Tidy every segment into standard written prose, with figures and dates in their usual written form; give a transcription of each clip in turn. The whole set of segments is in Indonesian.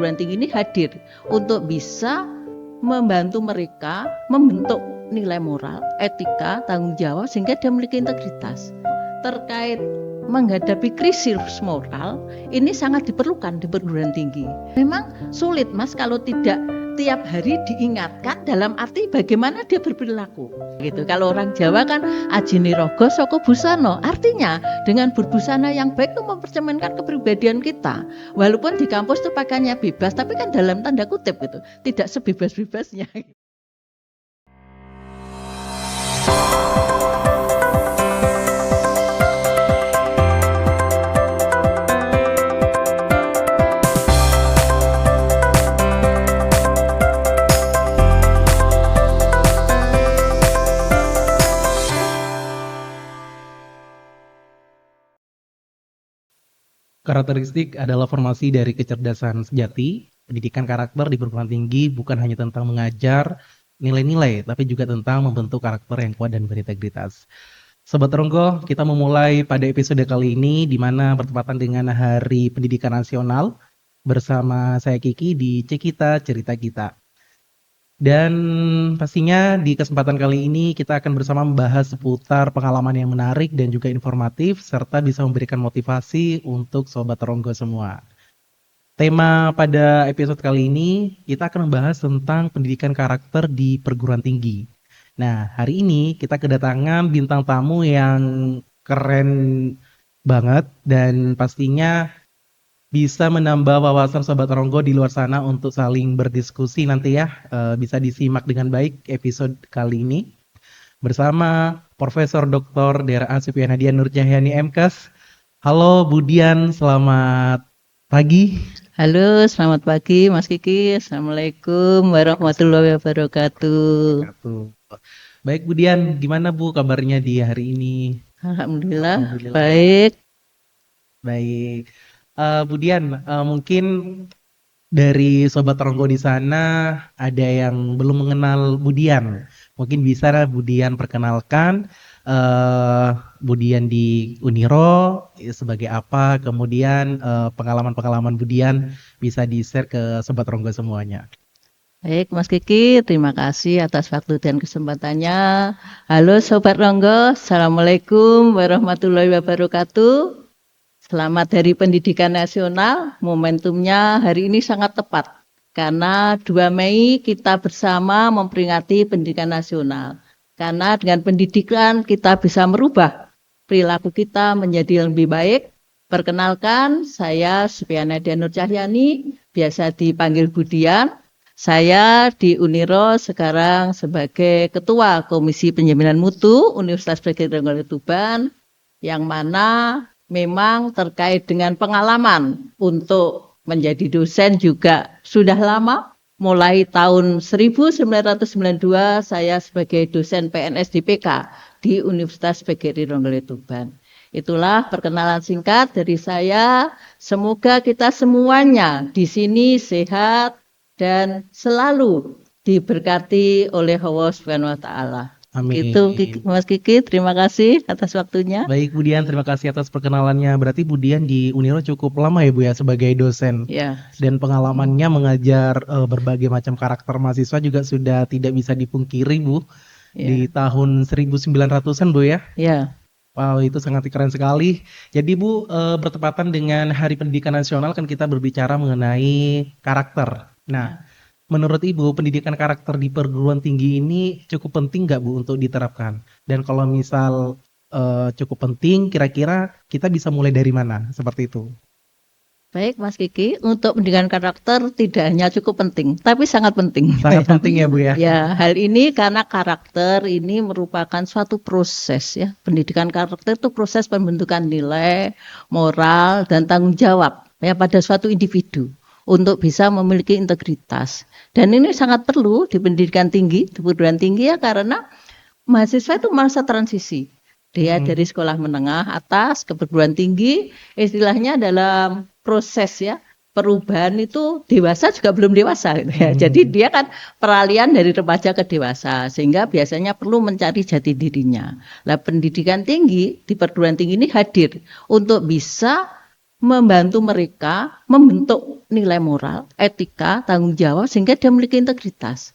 perguruan tinggi ini hadir untuk bisa membantu mereka membentuk nilai moral, etika, tanggung jawab sehingga dia memiliki integritas. Terkait menghadapi krisis moral, ini sangat diperlukan di perguruan tinggi. Memang sulit Mas kalau tidak tiap hari diingatkan dalam arti bagaimana dia berperilaku. Gitu. Kalau orang Jawa kan ajine rogo saka busana. Artinya dengan berbusana yang baik itu mempercerminkan kepribadian kita. Walaupun di kampus itu pakaiannya bebas, tapi kan dalam tanda kutip gitu, tidak sebebas-bebasnya. Karakteristik adalah formasi dari kecerdasan sejati. Pendidikan karakter di perguruan tinggi bukan hanya tentang mengajar nilai-nilai, tapi juga tentang membentuk karakter yang kuat dan berintegritas. Sobat Ronggo, kita memulai pada episode kali ini di mana bertepatan dengan Hari Pendidikan Nasional bersama saya Kiki di Cekita Cerita Kita. Dan pastinya di kesempatan kali ini kita akan bersama membahas seputar pengalaman yang menarik dan juga informatif serta bisa memberikan motivasi untuk Sobat Ronggo semua. Tema pada episode kali ini kita akan membahas tentang pendidikan karakter di perguruan tinggi. Nah, hari ini kita kedatangan bintang tamu yang keren banget dan pastinya bisa menambah wawasan Sobat Ronggo di luar sana untuk saling berdiskusi nanti ya. Bisa disimak dengan baik episode kali ini bersama Profesor Dr. Dr. Supiana Dian Nur Cahyani MKes. Halo Budian, selamat pagi. Halo, selamat pagi Mas Kiki. Assalamualaikum warahmatullahi wabarakatuh. Baik Budian, gimana Bu kabarnya di hari ini? Alhamdulillah. Baik. Budian, mungkin dari Sobat Ronggo di sana ada yang belum mengenal Budian. Mungkin bisa Budian perkenalkan Budian di Uniro sebagai apa, kemudian pengalaman-pengalaman Budian bisa di-share ke Sobat Ronggo semuanya. Baik Mas Kiki, terima kasih atas waktu dan kesempatannya. Halo Sobat Ronggo, Assalamualaikum warahmatullahi wabarakatuh. Selamat Hari Pendidikan Nasional, momentumnya hari ini sangat tepat. Karena 2 Mei kita bersama memperingati pendidikan nasional. Karena dengan pendidikan kita bisa merubah perilaku kita menjadi lebih baik. Perkenalkan, saya Supiana Dian Nur Cahyani, biasa dipanggil Budian. Saya di Uniro sekarang sebagai Ketua Komisi Penjaminan Mutu Universitas Negeri Ronggo Tuban, yang mana memang terkait dengan pengalaman untuk menjadi dosen juga sudah lama. Mulai tahun 1992 saya sebagai dosen PNS DPK di Universitas PGRI Ronggo Tuban. Itulah perkenalan singkat dari saya. Semoga kita semuanya di sini sehat dan selalu diberkati oleh Allah Subhanahu wa taala. Amin. Itu Mas Kiki, terima kasih atas waktunya. Baik Budian, terima kasih atas perkenalannya. Berarti Budian di Uniro cukup lama ya Bu ya sebagai dosen. Ya. Dan pengalamannya mengajar berbagai macam karakter mahasiswa juga sudah tidak bisa dipungkiri Bu. Ya. Di tahun 1900-an Bu ya. Ya. Wow, itu sangat keren sekali. Jadi Bu, bertepatan dengan Hari Pendidikan Nasional kan kita berbicara mengenai karakter. Nah, menurut Ibu, pendidikan karakter di perguruan tinggi ini cukup penting nggak Bu untuk diterapkan? Dan kalau misal cukup penting, kira-kira kita bisa mulai dari mana? Seperti itu. Baik Mas Kiki, untuk pendidikan karakter tidak hanya cukup penting, tapi sangat penting. Sangat penting ya Bu ya? Ya, hal ini karena karakter ini merupakan suatu proses ya. Pendidikan karakter itu proses pembentukan nilai, moral, dan tanggung jawab ya pada suatu individu untuk bisa memiliki integritas. Dan ini sangat perlu di pendidikan tinggi, di perguruan tinggi ya, karena mahasiswa itu masa transisi. Dia dari sekolah menengah atas ke perguruan tinggi, istilahnya dalam proses ya, perubahan itu dewasa juga belum dewasa gitu ya. Jadi dia kan peralihan dari remaja ke dewasa, sehingga biasanya perlu mencari jati dirinya. Nah, pendidikan tinggi di perguruan tinggi ini hadir untuk bisa membantu mereka membentuk nilai moral, etika, tanggung jawab sehingga dia memiliki integritas.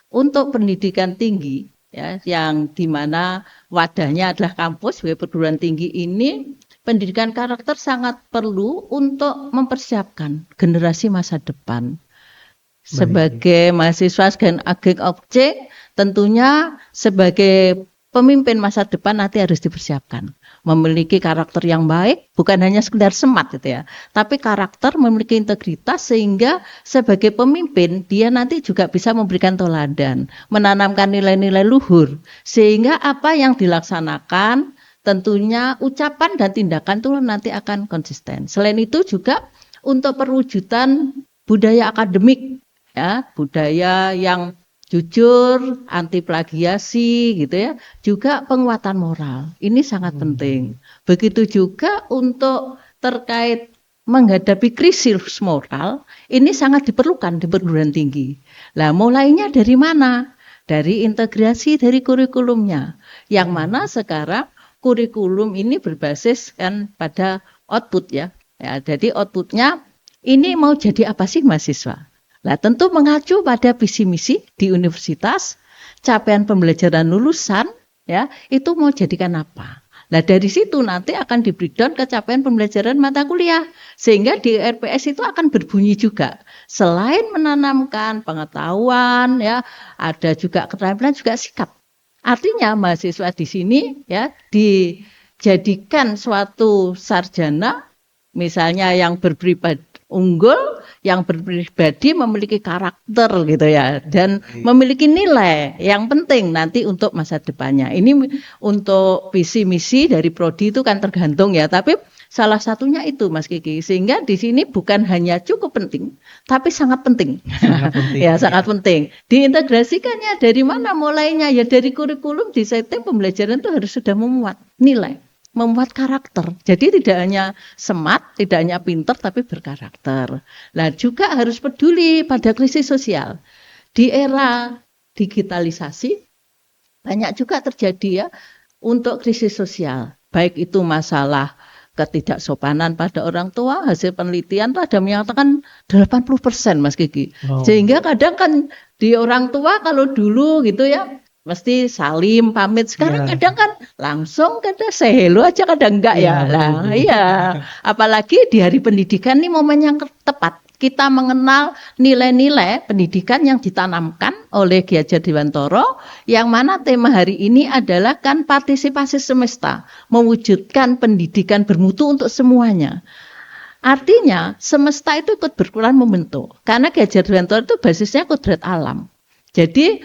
Untuk pendidikan tinggi ya yang dimana wadahnya adalah kampus sebagai perguruan tinggi ini, pendidikan karakter sangat perlu untuk mempersiapkan generasi masa depan. Sebagai mahasiswa sebagai agent objek, tentunya sebagai pemimpin masa depan nanti harus dipersiapkan. Memiliki karakter yang baik, bukan hanya sekedar smart gitu ya, tapi karakter memiliki integritas sehingga sebagai pemimpin dia nanti juga bisa memberikan teladan, menanamkan nilai-nilai luhur, sehingga apa yang dilaksanakan tentunya ucapan dan tindakan itu nanti akan konsisten. Selain itu juga untuk perwujudan budaya akademik ya, budaya yang jujur, anti plagiasi gitu ya, juga penguatan moral. Ini sangat penting. Begitu juga untuk terkait menghadapi krisis moral, ini sangat diperlukan di perguruan tinggi. Lah mulainya dari mana? Dari integrasi dari kurikulumnya. Yang mana sekarang kurikulum ini berbasis kan pada output ya. Ya, jadi outputnya ini mau jadi apa sih mahasiswa? Nah, tentu mengacu pada visi misi di universitas, capaian pembelajaran lulusan, ya, itu mau jadikan apa? Nah, dari situ nanti akan di breakdown ke capaian pembelajaran mata kuliah, sehingga di RPS itu akan berbunyi juga. Selain menanamkan pengetahuan, ya, ada juga keterampilan, juga sikap. Artinya mahasiswa di sini, ya, dijadikan suatu sarjana, misalnya yang berpribadi unggul, yang berpribadi memiliki karakter gitu ya, dan memiliki nilai yang penting nanti untuk masa depannya. Ini untuk visi misi dari prodi itu kan tergantung ya, tapi salah satunya itu Mas Kiki, sehingga di sini bukan hanya cukup penting, tapi sangat penting. Sangat penting. Ya, sangat penting. Diintegrasikannya dari mana mulainya? Ya dari kurikulum di setting pembelajaran itu harus sudah memuat nilai, membuat karakter. Jadi tidak hanya smart, tidak hanya pinter, tapi berkarakter. Nah juga harus peduli pada krisis sosial. Di era digitalisasi, banyak juga terjadi ya untuk krisis sosial. Baik itu masalah ketidaksopanan pada orang tua, hasil penelitian ada menyatakan 80% Mas Kiki. Wow. Sehingga kadang kan di orang tua kalau dulu gitu ya, mesti salim pamit, sekarang Ya. kadang kan langsung kadang say hello aja kadang enggak ya. Iya, Lah betul. iya, apalagi di hari pendidikan ini momen yang tepat kita mengenal nilai-nilai pendidikan yang ditanamkan oleh Ki Hajar Dewantara, yang mana tema hari ini adalah kan partisipasi semesta, mewujudkan pendidikan bermutu untuk semuanya. Artinya semesta itu ikut berperan membentuk, karena Ki Hajar Dewantara itu basisnya kodrat alam. Jadi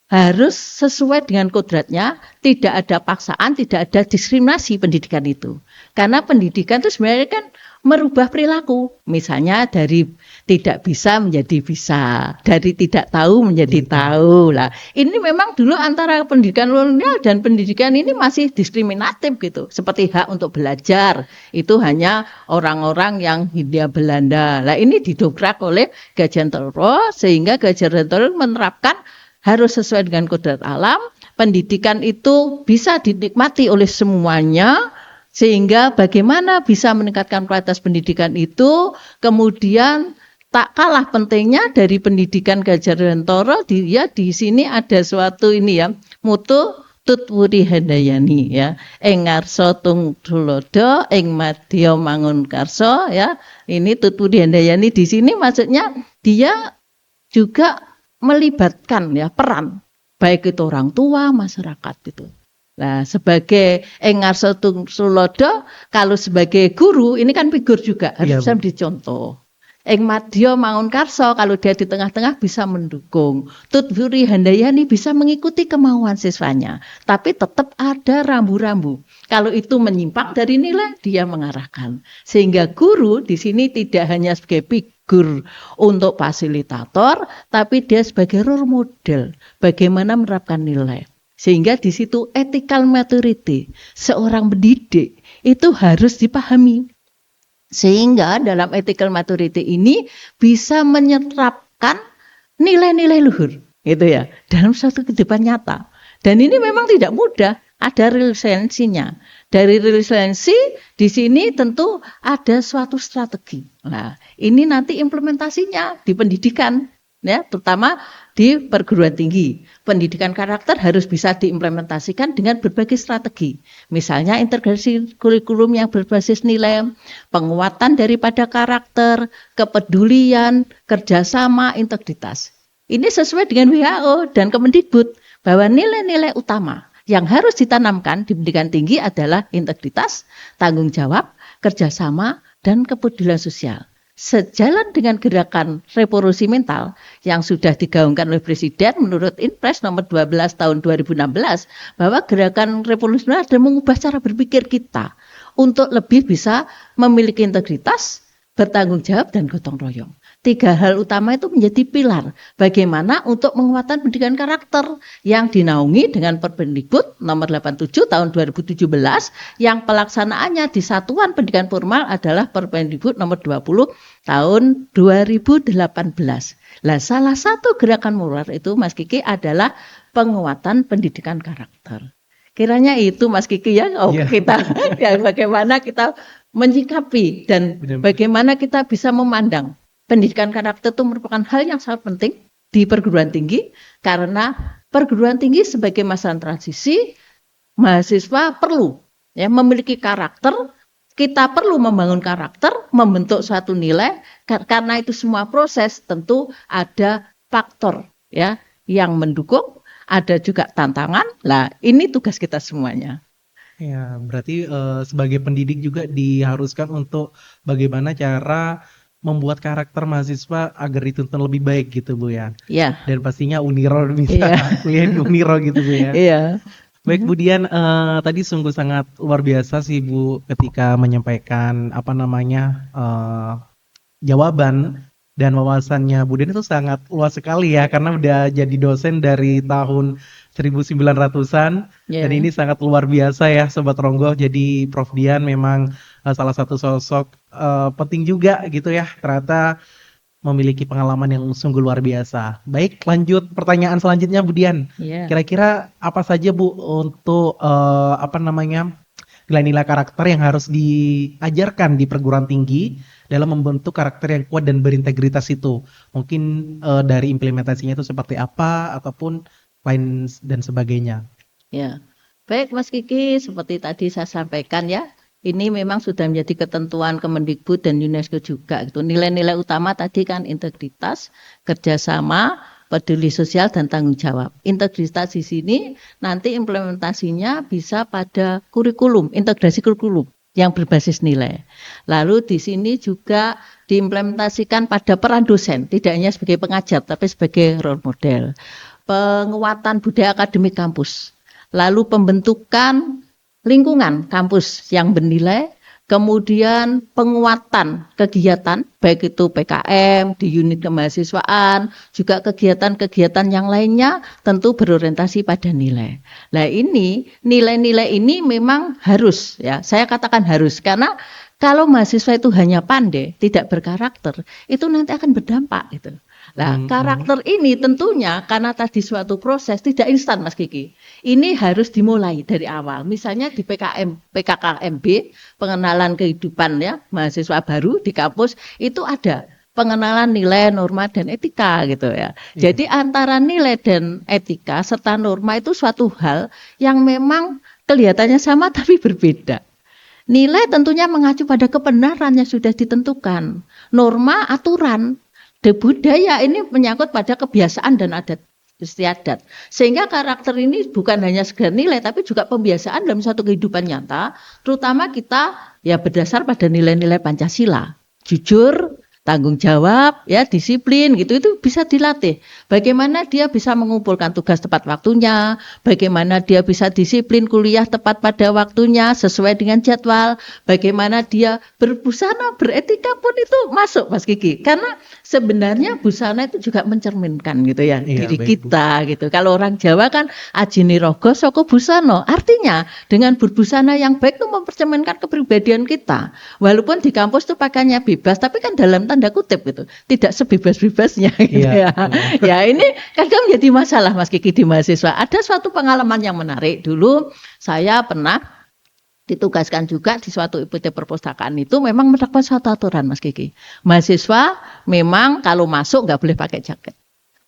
harus sesuai dengan kodratnya, tidak ada paksaan, tidak ada diskriminasi pendidikan itu. Karena pendidikan itu sebenarnya kan merubah perilaku. Misalnya dari tidak bisa menjadi bisa, dari tidak tahu menjadi tahu. Lah, ini memang dulu antara pendidikan kolonial dan pendidikan ini masih diskriminatif gitu. Seperti hak untuk belajar, itu hanya orang-orang yang Hindia Belanda. Lah, ini didobrak oleh Ki Hajar Dewantara sehingga Ki Hajar Dewantara menerapkan harus sesuai dengan kodrat alam, pendidikan itu bisa dinikmati oleh semuanya, sehingga bagaimana bisa meningkatkan kualitas pendidikan itu, kemudian tak kalah pentingnya dari pendidikan Ki Hajar Dewantara, dia di sini ada suatu ini ya, mutu tutwuri handayani ya, ing ngarsa tung tulodo, ing madya mangun karsa ya, ini tutwuri handayani di sini maksudnya dia juga melibatkan ya peran baik itu orang tua masyarakat itu. Nah sebagai engarso tulodo, kalau sebagai guru ini kan figur juga harus bisa dicontoh. Ing madya mangun karso, kalau dia di tengah-tengah bisa mendukung. Tutwuri handayani bisa mengikuti kemauan siswanya, tapi tetap ada rambu-rambu. Kalau itu menyimpang dari nilai, dia mengarahkan. Sehingga guru di sini tidak hanya sebagai figur untuk fasilitator, tapi dia sebagai role model bagaimana menerapkan nilai. Sehingga di situ ethical maturity seorang pendidik itu harus dipahami. Sehingga dalam ethical maturity ini bisa menyerapkan nilai-nilai luhur, gitu ya, dalam suatu kehidupan nyata. Dan ini memang tidak mudah. ada resiliensinya. Dari resiliensi di sini tentu ada suatu strategi. Nah, ini nanti implementasinya di pendidikan, ya, terutama di perguruan tinggi. Pendidikan karakter harus bisa diimplementasikan dengan berbagai strategi. Misalnya integrasi kurikulum yang berbasis nilai, penguatan daripada karakter, kepedulian, kerjasama, integritas. Ini sesuai dengan WHO dan Kemendikbud bahwa nilai-nilai utama yang harus ditanamkan di pendidikan tinggi adalah integritas, tanggung jawab, kerjasama, dan kepedulian sosial. Sejalan dengan gerakan revolusi mental yang sudah digaungkan oleh Presiden menurut Inpres nomor 12 tahun 2016 bahwa gerakan revolusi mental adalah mengubah cara berpikir kita untuk lebih bisa memiliki integritas, bertanggung jawab, dan gotong royong. 3 hal utama itu menjadi pilar bagaimana untuk penguatan pendidikan karakter yang dinaungi dengan Permendikbud nomor 87 tahun 2017 yang pelaksanaannya di Satuan Pendidikan Formal adalah Permendikbud nomor 20 tahun 2018. Nah, salah satu gerakan moral itu Mas Kiki adalah penguatan pendidikan karakter. Kiranya itu Mas Kiki ya, kita ya bagaimana kita menyikapi dan bagaimana kita bisa memandang pendidikan karakter itu merupakan hal yang sangat penting di perguruan tinggi karena perguruan tinggi sebagai masa transisi mahasiswa perlu ya memiliki karakter, kita perlu membangun karakter, membentuk suatu nilai karena itu semua proses tentu ada faktor ya yang mendukung, ada juga tantangan. Lah, ini tugas kita semuanya. Ya, berarti sebagai pendidik juga diharuskan untuk bagaimana cara membuat karakter mahasiswa agar dituntun lebih baik gitu Bu ya. Iya. Dan pastinya Uniro bisa kuliah di Uniro gitu Bu ya. Iya. Baik Bu Dian, tadi sungguh sangat luar biasa sih Bu ketika menyampaikan jawaban dan wawasannya Bu Dian itu sangat luas sekali ya karena udah jadi dosen dari tahun 1900-an dan ini sangat luar biasa ya Sobat Ronggo. Jadi Prof Dian memang salah satu sosok penting juga gitu ya, ternyata memiliki pengalaman yang sungguh luar biasa. Baik, lanjut pertanyaan selanjutnya Bu Dian. Kira-kira apa saja Bu untuk nilai-nilai karakter yang harus diajarkan di perguruan tinggi dalam membentuk karakter yang kuat dan berintegritas itu? Mungkin dari implementasinya itu seperti apa ataupun lain dan sebagainya. Ya, baik Mas Kiki, seperti tadi saya sampaikan ya, ini memang sudah menjadi ketentuan Kemendikbud dan UNESCO juga. Gitu. Nilai-nilai utama tadi kan integritas, kerjasama, peduli sosial, dan tanggung jawab. Integritas di sini nanti implementasinya bisa pada kurikulum, integrasi kurikulum yang berbasis nilai. Lalu di sini juga diimplementasikan pada peran dosen, tidak hanya sebagai pengajar, tapi sebagai role model. Penguatan budaya akademik kampus, lalu pembentukan lingkungan kampus yang bernilai, kemudian penguatan kegiatan, baik itu PKM, di unit kemahasiswaan, juga kegiatan-kegiatan yang lainnya tentu berorientasi pada nilai. Nah ini, nilai-nilai ini memang harus, ya saya katakan harus, karena kalau mahasiswa itu hanya pandai, tidak berkarakter, itu nanti akan berdampak gitu. Nah, karakter ini tentunya karena tadi suatu proses tidak instan Mas Kiki. Ini harus dimulai dari awal. Misalnya di PKKMB, pengenalan kehidupan ya mahasiswa baru di kampus itu ada pengenalan nilai, norma, dan etika gitu ya. Jadi antara nilai dan etika serta norma itu suatu hal yang memang kelihatannya sama tapi berbeda. Nilai tentunya mengacu pada kebenaran yang sudah ditentukan. Norma, aturan. Budaya ini menyangkut pada kebiasaan dan adat istiadat. Sehingga karakter ini bukan hanya sekedar nilai tapi juga pembiasaan dalam satu kehidupan nyata, terutama kita ya berdasar pada nilai-nilai Pancasila. Jujur, tanggung jawab, ya disiplin gitu itu bisa dilatih. Bagaimana dia bisa mengumpulkan tugas tepat waktunya, bagaimana dia bisa disiplin kuliah tepat pada waktunya sesuai dengan jadwal, bagaimana dia berbusana, beretika pun itu masuk Mas Kiki. Karena sebenarnya busana itu juga mencerminkan gitu ya diri kita gitu. Kalau orang Jawa kan ajini rogo soko busana. Artinya dengan berbusana yang baik itu mempercerminkan kepribadian kita. Walaupun di kampus itu pakaiannya bebas, tapi kan dalam tanda tanda kutip gitu, tidak sebebas-bebasnya gitu Iya, ya. Ya ini kadang menjadi masalah Mas Kiki di mahasiswa. Ada suatu pengalaman yang menarik. Dulu saya pernah ditugaskan juga di suatu IPT perpustakaan itu memang menerapkan suatu aturan Mas Kiki. Mahasiswa memang kalau masuk nggak boleh pakai jaket.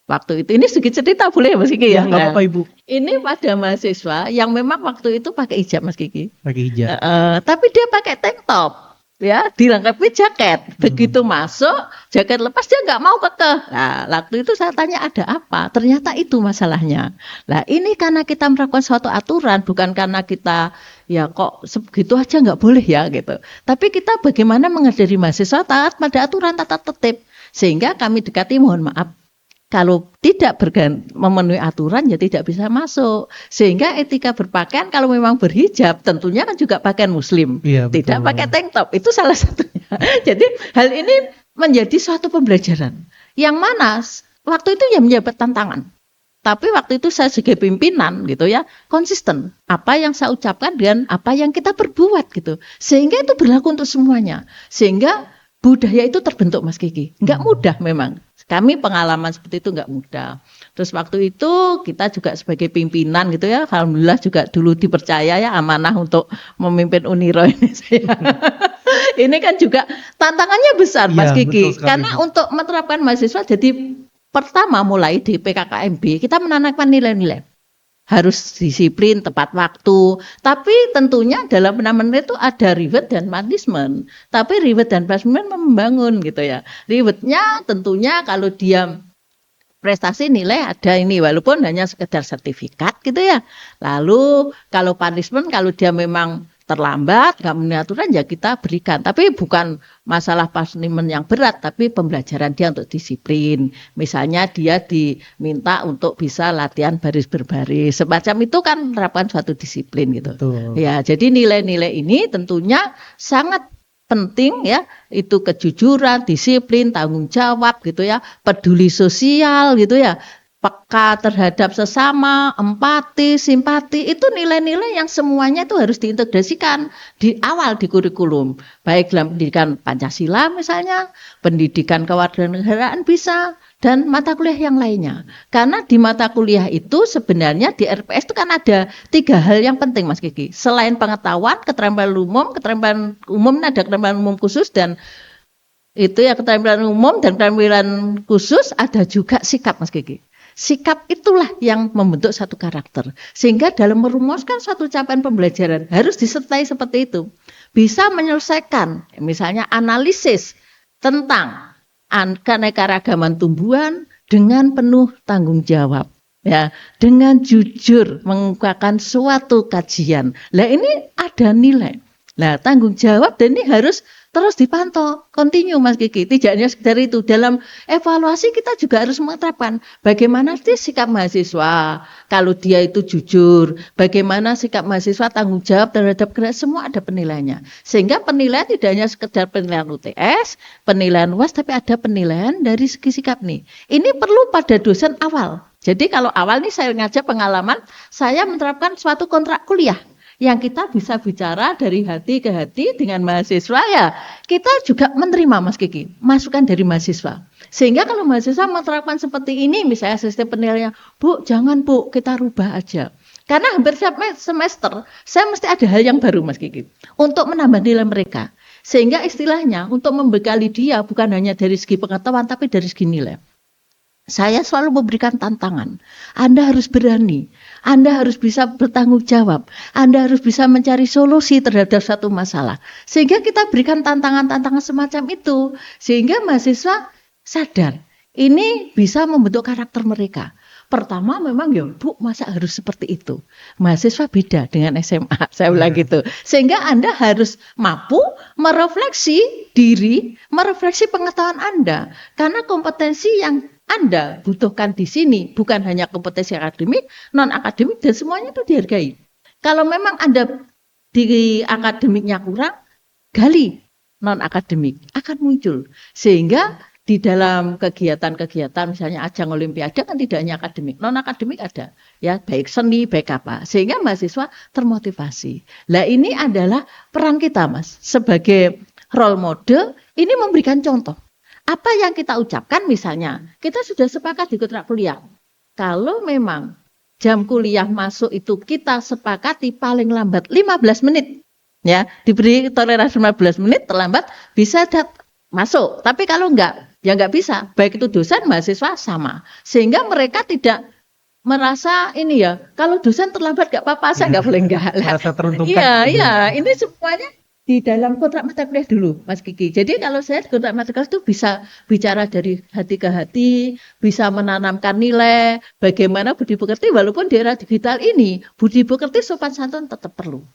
Waktu itu ini sedikit cerita boleh Mas Kiki ya ya. nggak Nah, apa-apa Ibu, ini pada mahasiswa yang memang waktu itu pakai hijab Mas Kiki. pakai hijab. Tapi dia pakai tank top. Ya, dilengkapi jaket. Begitu masuk, jaket lepas dia nggak mau kekeh. Nah, waktu itu saya tanya ada apa? Ternyata itu masalahnya. Nah, ini karena kita melakukan suatu aturan, bukan karena kita ya kok segitu aja nggak boleh ya gitu. Tapi kita bagaimana mengajari mahasiswa taat pada aturan tata tertib. Sehingga kami dekati mohon maaf kalau tidak memenuhi aturan ya tidak bisa masuk. Sehingga etika berpakaian kalau memang berhijab tentunya kan juga pakaian muslim. Iya, Tidak betul. pakai tank top. Itu salah satunya. Jadi hal ini menjadi suatu pembelajaran. Yang mana waktu itu ya menjabat tantangan. Tapi waktu itu saya sebagai pimpinan gitu ya, konsisten. Apa yang saya ucapkan dengan apa yang kita perbuat gitu. Sehingga itu berlaku untuk semuanya. Sehingga budaya itu terbentuk Mas Kiki. Enggak mudah memang. Kami pengalaman seperti itu enggak mudah. Terus waktu itu kita juga sebagai pimpinan gitu ya, alhamdulillah juga dulu dipercaya ya amanah untuk memimpin Uniro ini saya. Ini kan juga tantangannya besar Mas Iya, Kiki. betul sekali, Karena Bu. untuk menerapkan mahasiswa jadi pertama mulai di PKKMB kita menanamkan nilai-nilai. Harus disiplin, tepat waktu. Tapi tentunya dalam penanaman itu ada reward dan punishment. Tapi reward dan punishment membangun gitu ya. Rewardnya tentunya kalau dia prestasi nilai ada ini walaupun hanya sekedar sertifikat gitu ya. Lalu kalau punishment kalau dia memang terlambat nggak memenuhi aturan ya kita berikan. Tapi bukan masalah punishment yang berat tapi pembelajaran dia untuk disiplin. Misalnya dia diminta untuk bisa latihan baris berbaris. Semacam itu kan menerapkan suatu disiplin gitu. Betul. Ya, jadi nilai-nilai ini tentunya sangat penting ya, itu kejujuran, disiplin, tanggung jawab gitu ya, peduli sosial gitu ya, peka terhadap sesama, empati, simpati, itu nilai-nilai yang semuanya itu harus diintegrasikan di awal di kurikulum. Baik dalam pendidikan Pancasila misalnya, pendidikan kewarganegaraan bisa, dan mata kuliah yang lainnya. Karena di mata kuliah itu sebenarnya di RPS itu kan ada 3 hal yang penting Mas Kiki. Selain pengetahuan, keterampilan umum ada keterampilan umum khusus dan itu ya keterampilan umum dan keterampilan khusus ada juga sikap Mas Kiki. Sikap itulah yang membentuk satu karakter. Sehingga dalam merumuskan suatu capaian pembelajaran harus disertai seperti itu. Bisa menyelesaikan misalnya analisis tentang keanekaragaman tumbuhan dengan penuh tanggung jawab. Ya, dengan jujur mengungkapkan suatu kajian. Lah ini ada nilai. Nah, tanggung jawab dan ini harus terus dipantau, continue Mas Kiki. Tidak hanya sekedar itu, dalam evaluasi kita juga harus menerapkan bagaimana sih sikap mahasiswa kalau dia itu jujur, bagaimana sikap mahasiswa tanggung jawab terhadap semua ada penilaiannya. Sehingga penilaian tidak hanya sekedar penilaian UTS, penilaian UAS, tapi ada penilaian dari segi sikap nih. Ini perlu pada dosen awal. Jadi kalau awal nih saya ngajak pengalaman, saya menerapkan suatu kontrak kuliah yang kita bisa bicara dari hati ke hati dengan mahasiswa ya kita juga menerima Mas Kiki masukan dari mahasiswa sehingga kalau mahasiswa menerapkan seperti ini misalnya sistem penilaian Bu jangan Bu kita rubah aja karena hampir setiap semester saya mesti ada hal yang baru Mas Kiki untuk menambah nilai mereka sehingga istilahnya untuk membekali dia bukan hanya dari segi pengetahuan tapi dari segi nilai. Saya selalu memberikan tantangan. Anda harus berani. Anda harus bisa bertanggung jawab. Anda harus bisa mencari solusi terhadap satu masalah. Sehingga kita berikan tantangan-tantangan semacam itu. Sehingga mahasiswa sadar. Ini bisa membentuk karakter mereka. Pertama memang ya Bu masa harus seperti itu. Mahasiswa beda dengan SMA. Saya bilang gitu. Sehingga Anda harus mampu merefleksi diri, merefleksi pengetahuan Anda. Karena kompetensi yang Anda butuhkan di sini bukan hanya kompetensi akademik, non akademik dan semuanya itu dihargai. Kalau memang Anda di akademiknya kurang, gali non akademik akan muncul. Sehingga di dalam kegiatan-kegiatan misalnya ajang olimpiade kan tidak hanya akademik, non akademik ada. Ya, baik seni, baik apa. Sehingga mahasiswa termotivasi. Lah ini adalah peran kita Mas sebagai role model ini memberikan contoh. Apa yang kita ucapkan misalnya, kita sudah sepakat di kontrak kuliah. Kalau memang jam kuliah masuk itu kita sepakati paling lambat 15 menit. Ya, diberi toleransi 15 menit terlambat bisa masuk. Tapi kalau enggak, ya enggak bisa. Baik itu dosen, mahasiswa sama. Sehingga mereka tidak merasa ini ya, kalau dosen terlambat enggak apa-apa, saya enggak boleh enggak. Merasa teruntungkan. Iya, ini semuanya di dalam kontrak mata kuliah dulu, Mas Kiki. Jadi kalau saya di kontrak mata kuliah itu bisa bicara dari hati ke hati, bisa menanamkan nilai, bagaimana budi pekerti walaupun di era digital ini, budi pekerti sopan santun tetap perlu.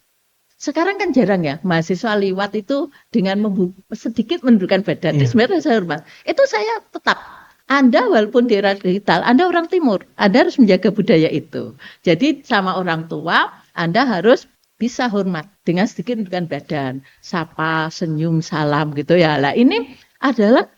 Sekarang kan jarang ya, mahasiswa liwat itu dengan sedikit menundukkan badan. Itu sebenarnya saya hormat. Itu saya tetap, Anda walaupun di era digital, Anda orang timur, Anda harus menjaga budaya itu. Jadi sama orang tua, Anda harus bisa hormat dengan sedikit menundukkan badan. Sapa, senyum, salam gitu ya. Lah ini adalah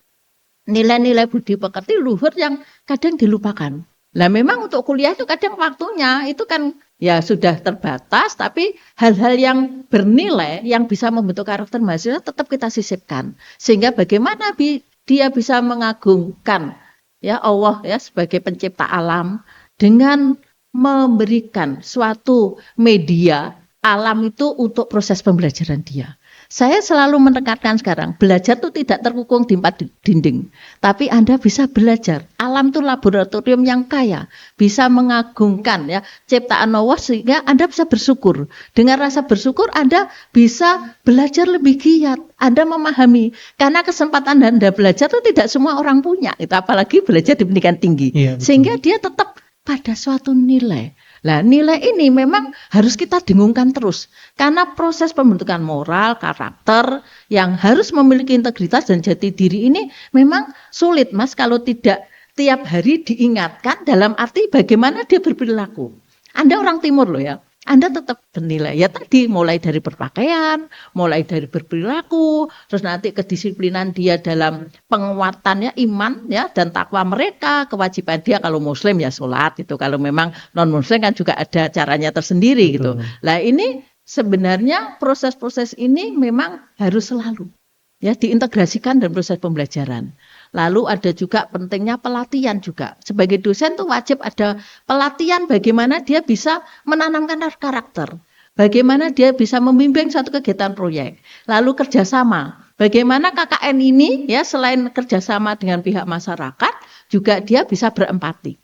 nilai-nilai budi pekerti luhur yang kadang dilupakan. Lah memang untuk kuliah itu kadang waktunya itu kan ya sudah terbatas, tapi hal-hal yang bernilai yang bisa membentuk karakter mahasiswa tetap kita sisipkan. Sehingga bagaimana dia bisa mengagungkan ya Allah ya sebagai pencipta alam dengan memberikan suatu media alam itu untuk proses pembelajaran dia. Saya selalu menekankan sekarang, belajar itu tidak terkungkung di 4 dinding. Tapi Anda bisa belajar. Alam itu laboratorium yang kaya. Bisa mengagungkan ya ciptaan Allah sehingga Anda bisa bersyukur. Dengan rasa bersyukur Anda bisa belajar lebih giat. Anda memahami. Karena kesempatan Anda belajar itu tidak semua orang punya. Itu apalagi belajar di pendidikan tinggi. Iya, sehingga dia tetap pada suatu nilai. Nah, nilai ini memang harus kita dengungkan terus. Karena proses pembentukan moral, karakter yang harus memiliki integritas dan jati diri ini memang sulit, Mas, kalau tidak tiap hari diingatkan dalam arti bagaimana dia berperilaku. Anda orang timur loh ya. Anda tetap bernilai. Ya tadi mulai dari berpakaian, mulai dari berperilaku, terus nanti kedisiplinan dia dalam penguatannya iman ya dan takwa mereka, kewajiban dia kalau muslim ya sholat itu. Kalau memang non muslim kan juga ada caranya tersendiri. Betul. Gitu. Lah ini sebenarnya proses-proses ini memang harus selalu ya diintegrasikan dalam proses pembelajaran. Lalu ada juga pentingnya pelatihan juga. Sebagai dosen tuh wajib ada pelatihan bagaimana dia bisa menanamkan karakter. Bagaimana dia bisa membimbing satu kegiatan proyek. Lalu kerjasama. Bagaimana KKN ini ya selain kerjasama dengan pihak masyarakat juga dia bisa berempati.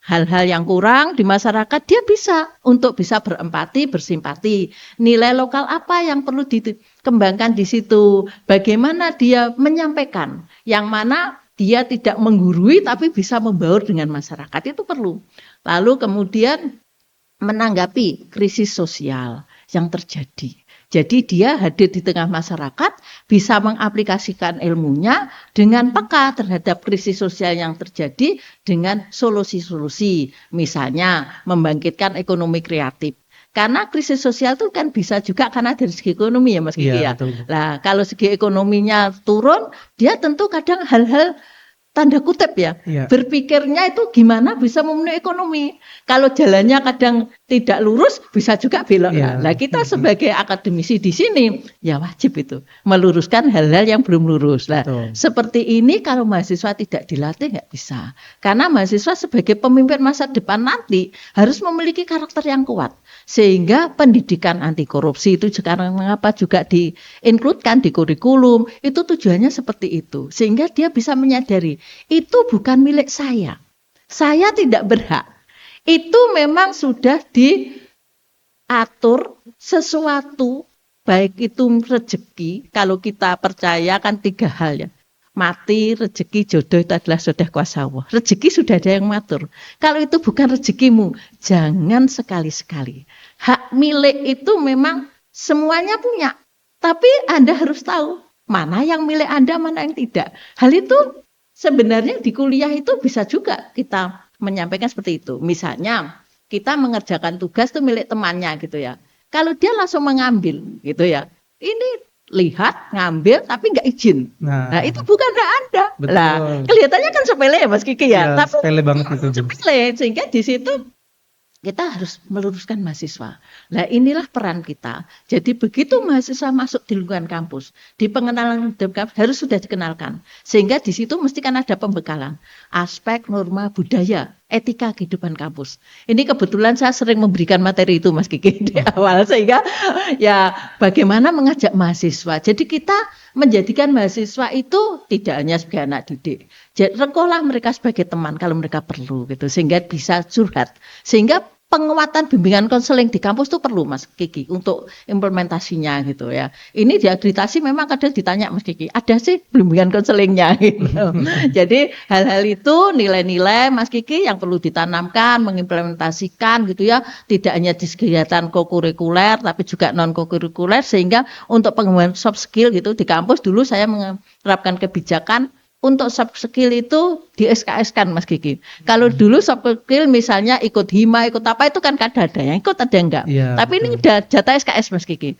Hal-hal yang kurang di masyarakat dia bisa untuk bisa berempati, bersimpati. Nilai lokal apa yang perlu dikembangkan di situ? Bagaimana dia menyampaikan? Yang mana dia tidak menggurui tapi bisa membaur dengan masyarakat itu perlu. Lalu kemudian menanggapi krisis sosial yang terjadi. Jadi dia hadir di tengah masyarakat, bisa mengaplikasikan ilmunya dengan peka terhadap krisis sosial yang terjadi dengan solusi-solusi. Misalnya membangkitkan ekonomi kreatif. Karena krisis sosial itu kan bisa juga karena dari segi ekonomi ya Mas Kiki ya. Nah kalau segi ekonominya turun, dia tentu kadang hal-hal tanda kutip ya, berpikirnya itu gimana bisa memenuhi ekonomi. Kalau jalannya kadang tidak lurus, bisa juga belok. Nah, kita sebagai akademisi di sini, ya wajib itu meluruskan hal-hal yang belum lurus. Nah, seperti ini kalau mahasiswa tidak dilatih nggak bisa. Karena mahasiswa sebagai pemimpin masa depan nanti harus memiliki karakter yang kuat. Sehingga pendidikan anti korupsi itu sekarang mengapa juga di-include-kan di kurikulum, itu tujuannya seperti itu. Sehingga dia bisa menyadari itu bukan milik saya. Saya tidak berhak. Itu memang sudah diatur sesuatu, baik itu rezeki, kalau kita percaya kan 3 hal ya. Mati, rezeki, jodoh itu adalah sudah kuasa Allah. Rezeki sudah ada yang mengatur. Kalau itu bukan rezekimu, jangan sekali-sekali. Hak milik itu memang semuanya punya. Tapi Anda harus tahu mana yang milik Anda, mana yang tidak. Hal itu sebenarnya di kuliah itu bisa juga kita menyampaikan seperti itu. Misalnya kita mengerjakan tugas itu milik temannya gitu ya. Kalau dia langsung mengambil gitu ya, ini lihat, ngambil tapi nggak izin. Nah itu bukan hak Anda. Lah kelihatannya kan sepele ya Mas Kiki ya. Tapi sepele banget itu. Sepele, sehingga di situ kita harus meluruskan mahasiswa. Nah inilah peran kita. Jadi begitu mahasiswa masuk di lingkungan kampus, di pengenalan hidup kampus harus sudah dikenalkan. Sehingga di situ mesti kan ada pembekalan. Aspek, norma, budaya, etika kehidupan kampus. Ini kebetulan saya sering memberikan materi itu Mas Kiki di awal. Sehingga ya bagaimana mengajak mahasiswa. Jadi kita menjadikan mahasiswa itu tidak hanya sebagai anak didik. Jadi rengkuhlah mereka sebagai teman kalau mereka perlu gitu. Sehingga bisa curhat. Sehingga penguatan bimbingan konseling di kampus itu perlu Mas Kiki untuk implementasinya gitu ya. Ini di akreditasi memang kadang ditanya Mas Kiki, ada sih bimbingan konselingnya gitu. Jadi hal-hal itu nilai-nilai Mas Kiki yang perlu ditanamkan, mengimplementasikan gitu ya. Tidak hanya di kegiatan kokurikuler tapi juga non kokurikuler sehingga untuk pengembangan soft skill gitu di kampus dulu saya menerapkan kebijakan untuk soft skill itu di SKS kan Mas Kiki. Kalau dulu soft skill misalnya ikut hima, ikut apa itu kan kadang ada yang ikut ada yang enggak. Iya, Tapi betul. ini udah jatah SKS Mas Kiki.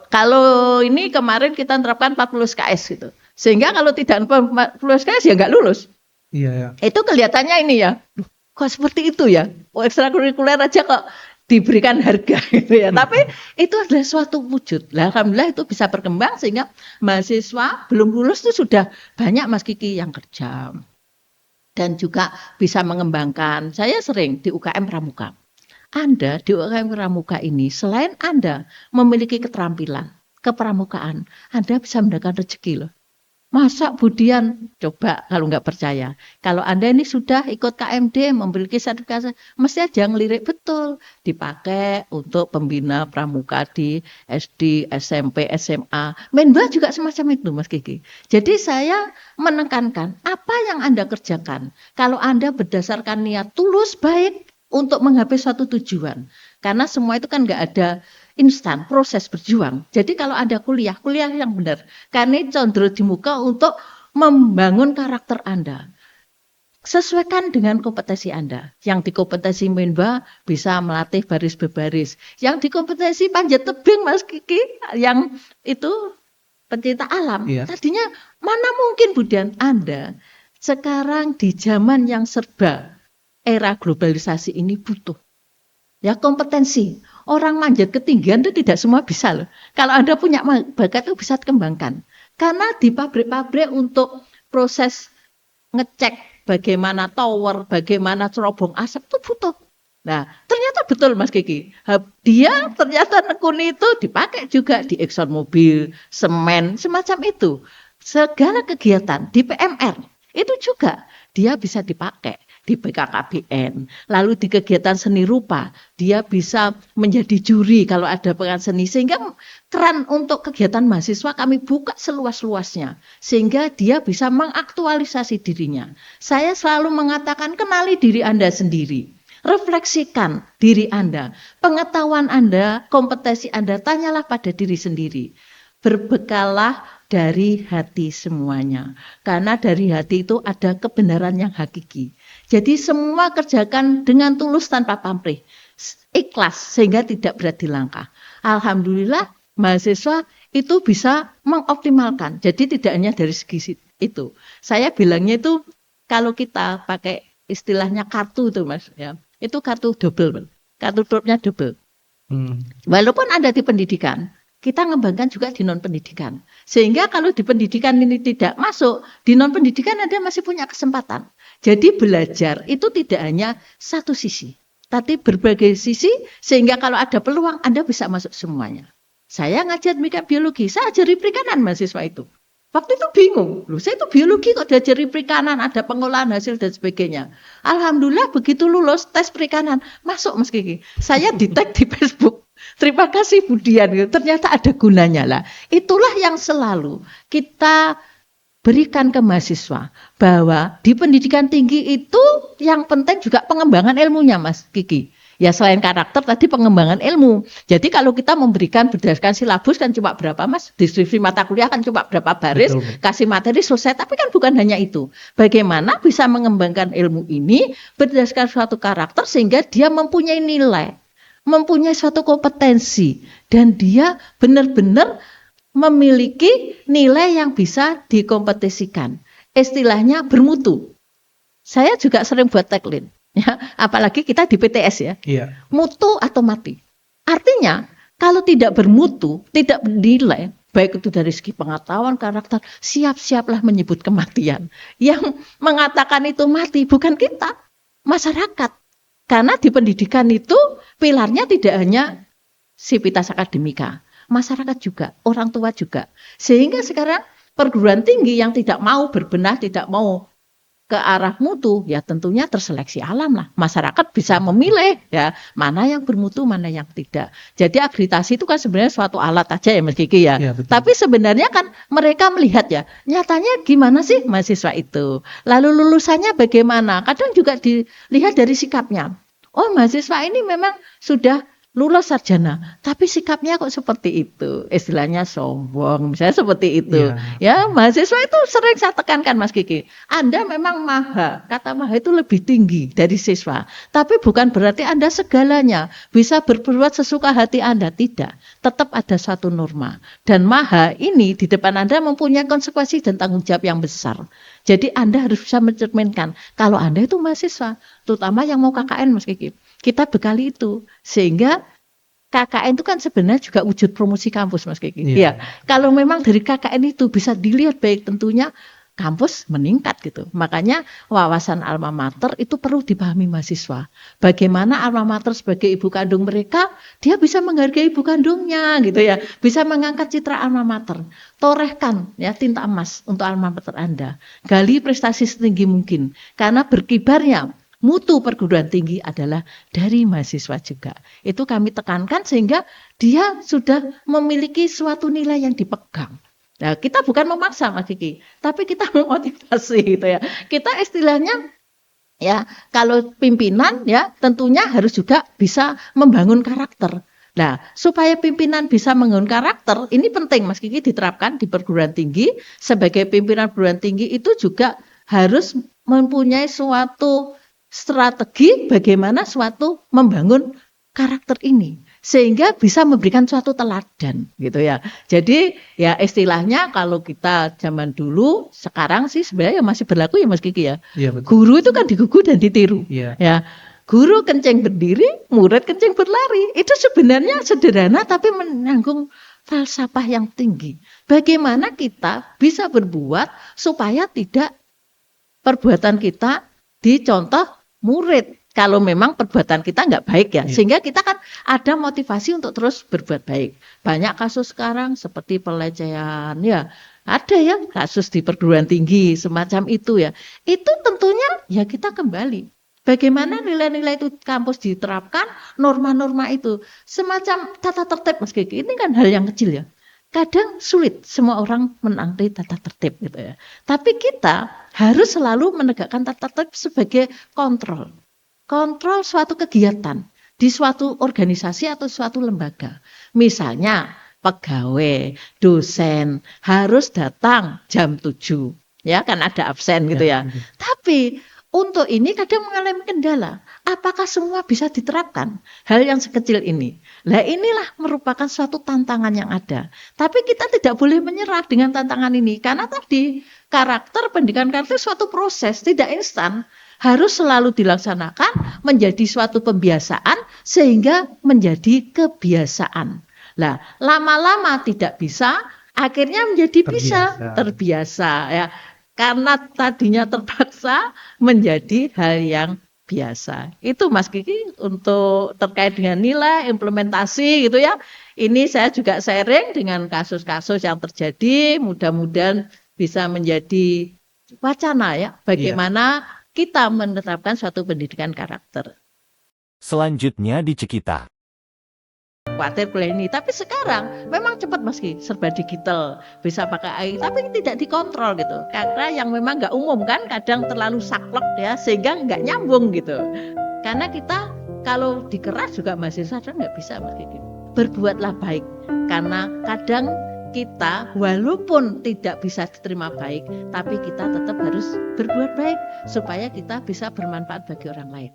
Kalau ini kemarin kita terapkan 40 SKS gitu. Sehingga kalau tidak 40 SKS ya enggak lulus. Iya, ya. Itu kelihatannya ini ya. Kok seperti itu ya? Ekstrakurikuler aja kok diberikan harga gitu ya. Tapi itu adalah suatu wujud. Nah, alhamdulillah itu bisa berkembang sehingga mahasiswa belum lulus itu sudah banyak Mas Kiki yang kerja. Dan juga bisa mengembangkan. Saya sering di UKM Pramuka. Anda di UKM Pramuka ini selain Anda memiliki keterampilan, kepramukaan, Anda bisa mendapatkan rezeki loh. Masa Budian, coba kalau nggak percaya. Kalau Anda ini sudah ikut KMD, memiliki sertifikasi, mesti aja ngelirik betul. Dipakai untuk pembina pramuka di SD, SMP, SMA. Menba juga semacam itu Mas Kiki. Jadi saya menekankan apa yang Anda kerjakan. Kalau Anda berdasarkan niat tulus baik untuk menggapai suatu tujuan. Karena semua itu kan nggak ada instan, proses berjuang. Jadi kalau ada kuliah yang benar. Karena condro di muka untuk membangun karakter Anda. Sesuaikan dengan kompetensi Anda. Yang di kompetensi Menba bisa melatih baris berbaris. Yang di kompetensi panjat tebing Mas Kiki, yang itu pencinta alam. Iya. Tadinya mana mungkin Budian Anda sekarang di zaman yang serba era globalisasi ini butuh. Ya kompetensi. Orang manjat ketinggian itu tidak semua bisa loh. Kalau Anda punya bakat itu bisa dikembangkan. Karena di pabrik-pabrik untuk proses ngecek bagaimana tower, bagaimana cerobong asap itu butuh. Nah, ternyata betul Mas Kiki. Dia ternyata nekuni itu dipakai juga di Exxon Mobil, semen, semacam itu. Segala kegiatan di PMR itu juga dia bisa dipakai. Di BKKBN, lalu di kegiatan seni rupa, dia bisa menjadi juri kalau ada pekan seni, sehingga keran untuk kegiatan mahasiswa kami buka seluas-luasnya, sehingga dia bisa mengaktualisasi dirinya. Saya selalu mengatakan kenali diri Anda sendiri, refleksikan diri Anda, pengetahuan Anda, kompetensi Anda, tanyalah pada diri sendiri. Berbekalah dari hati semuanya, karena dari hati itu ada kebenaran yang hakiki. Jadi semua kerjakan dengan tulus tanpa pamrih, ikhlas sehingga tidak berat di langkah. Alhamdulillah mahasiswa itu bisa mengoptimalkan. Jadi tidak hanya dari segi itu. Saya bilangnya itu kalau kita pakai istilahnya kartu itu Mas ya. Itu kartu double. Kartu dropnya double. Walaupun ada di pendidikan, kita ngembangkan juga di non pendidikan. Sehingga kalau di pendidikan ini tidak masuk, di non pendidikan Anda masih punya kesempatan. Jadi belajar itu tidak hanya satu sisi, tapi berbagai sisi sehingga kalau ada peluang Anda bisa masuk semuanya. Saya ngajar mikrobiologi, saya ajari perikanan mahasiswa itu. Waktu itu bingung, loh saya itu biologi kok diajari perikanan, ada pengolahan hasil dan sebagainya. Alhamdulillah begitu lulus tes perikanan, masuk Mas Kiki. Saya di tag di Facebook. Terima kasih Budian, ternyata ada gunanya lah. Itulah yang selalu kita berikan ke mahasiswa bahwa di pendidikan tinggi itu yang penting juga pengembangan ilmunya Mas Kiki. Ya selain karakter tadi pengembangan ilmu. Jadi kalau kita memberikan berdasarkan silabus kan cuma berapa Mas? Deskripsi mata kuliah kan cuma berapa baris, betul. Kasih materi selesai. Tapi kan bukan hanya itu. Bagaimana bisa mengembangkan ilmu ini berdasarkan suatu karakter sehingga dia mempunyai nilai, mempunyai suatu kompetensi dan dia benar-benar memiliki nilai yang bisa dikompetisikan. Istilahnya bermutu. Saya juga sering buat tagline. Ya, apalagi kita di PTS ya, Iya. mutu atau mati. Artinya kalau tidak bermutu, tidak bernilai, baik itu dari segi pengetahuan, karakter, siap-siaplah menyebut kematian. Yang mengatakan itu mati bukan kita, masyarakat. Karena di pendidikan itu pilarnya tidak hanya sivitas akademika, masyarakat juga, orang tua juga. Sehingga sekarang perguruan tinggi yang tidak mau berbenah, tidak mau ke arah mutu, ya tentunya terseleksi alam lah. Masyarakat bisa memilih ya mana yang bermutu, mana yang tidak. Jadi akreditasi itu kan sebenarnya suatu alat aja ya Mas Kiki ya. Iya, betul. Tapi sebenarnya kan mereka melihat ya, nyatanya gimana sih mahasiswa itu. Lalu lulusannya bagaimana? Kadang juga dilihat dari sikapnya. Oh mahasiswa ini memang sudah lulus sarjana, tapi sikapnya kok seperti itu, istilahnya sombong, misalnya seperti itu. Iya. Ya, mahasiswa itu sering saya tekankan Mas Kiki. Anda memang maha, kata maha itu lebih tinggi dari siswa. Tapi bukan berarti Anda segalanya bisa berbuat sesuka hati Anda, tidak. Tetap ada satu norma. Dan maha ini di depan Anda mempunyai konsekuensi dan tanggung jawab yang besar. Jadi Anda harus bisa mencerminkan kalau Anda itu mahasiswa, terutama yang mau KKN Mas Kiki. Kita bekali itu sehingga KKN itu kan sebenarnya juga wujud promosi kampus Mas Kiki. Iya. Ya, kalau memang dari KKN itu bisa dilihat baik tentunya kampus meningkat gitu. Makanya wawasan alma mater itu perlu dipahami mahasiswa. Bagaimana alma mater sebagai ibu kandung mereka, dia bisa menghargai ibu kandungnya gitu ya. Bisa mengangkat citra alma mater. Torehkan ya tinta emas untuk alma mater Anda. Gali prestasi setinggi mungkin karena berkibarnya mutu perguruan tinggi adalah dari mahasiswa juga. Itu kami tekankan sehingga dia sudah memiliki suatu nilai yang dipegang. Nah, kita bukan memaksa Mas Kiki, tapi kita memotivasi gitu ya. Kita istilahnya ya, kalau pimpinan ya tentunya harus juga bisa membangun karakter. Nah, supaya pimpinan bisa membangun karakter, ini penting Mas Kiki diterapkan di perguruan tinggi. Sebagai pimpinan perguruan tinggi itu juga harus mempunyai suatu strategi bagaimana suatu membangun karakter ini sehingga bisa memberikan suatu teladan gitu ya. Jadi ya istilahnya kalau kita zaman dulu sekarang sih sebenarnya masih berlaku ya Mas Kiki ya. Iya, betul. Guru itu kan digugu dan ditiru. Iya. Ya. Guru kenceng berdiri, murid kenceng berlari. Itu sebenarnya sederhana tapi menanggung falsafah yang tinggi. Bagaimana kita bisa berbuat supaya tidak perbuatan kita dicontoh murid kalau memang perbuatan kita nggak baik ya, sehingga kita kan ada motivasi untuk terus berbuat baik. Banyak kasus sekarang seperti pelecehan ya, ada ya kasus di perguruan tinggi semacam itu ya. Itu tentunya ya kita kembali. Bagaimana nilai-nilai itu kampus diterapkan, norma-norma itu semacam tata tertib Mas Kiki. Ini kan hal yang kecil ya. Kadang sulit semua orang menanti tata tertib gitu ya. Tapi kita harus selalu menegakkan tata tertib sebagai kontrol. Kontrol suatu kegiatan di suatu organisasi atau suatu lembaga. Misalnya pegawai, dosen harus datang jam 7. Ya kan ada absen gitu ya. Tapi untuk ini kadang mengalami kendala. Apakah semua bisa diterapkan hal yang sekecil ini? Nah inilah merupakan suatu tantangan yang ada. Tapi kita tidak boleh menyerah dengan tantangan ini. Karena tadi karakter, pendidikan karakter suatu proses, tidak instan. Harus selalu dilaksanakan menjadi suatu pembiasaan sehingga menjadi kebiasaan. Nah lama-lama tidak bisa, akhirnya menjadi bisa terbiasa ya. Karena tadinya terpaksa menjadi hal yang biasa. Itu Mas Kiki untuk terkait dengan nilai, implementasi gitu ya. Ini saya juga sharing dengan kasus-kasus yang terjadi. Mudah-mudahan bisa menjadi wacana ya. Bagaimana kita menerapkan suatu pendidikan karakter. Selanjutnya di Cekita. Khawatir kuliah ini, tapi sekarang memang cepat meski serba digital, bisa pakai AI, tapi tidak dikontrol gitu. Karena yang memang nggak umum kan, kadang terlalu saklek ya, sehingga nggak nyambung gitu. Karena kita kalau dikeras juga mahasiswa nggak bisa meski gitu. Berbuatlah baik, karena kadang kita walaupun tidak bisa diterima baik, tapi kita tetap harus berbuat baik supaya kita bisa bermanfaat bagi orang lain.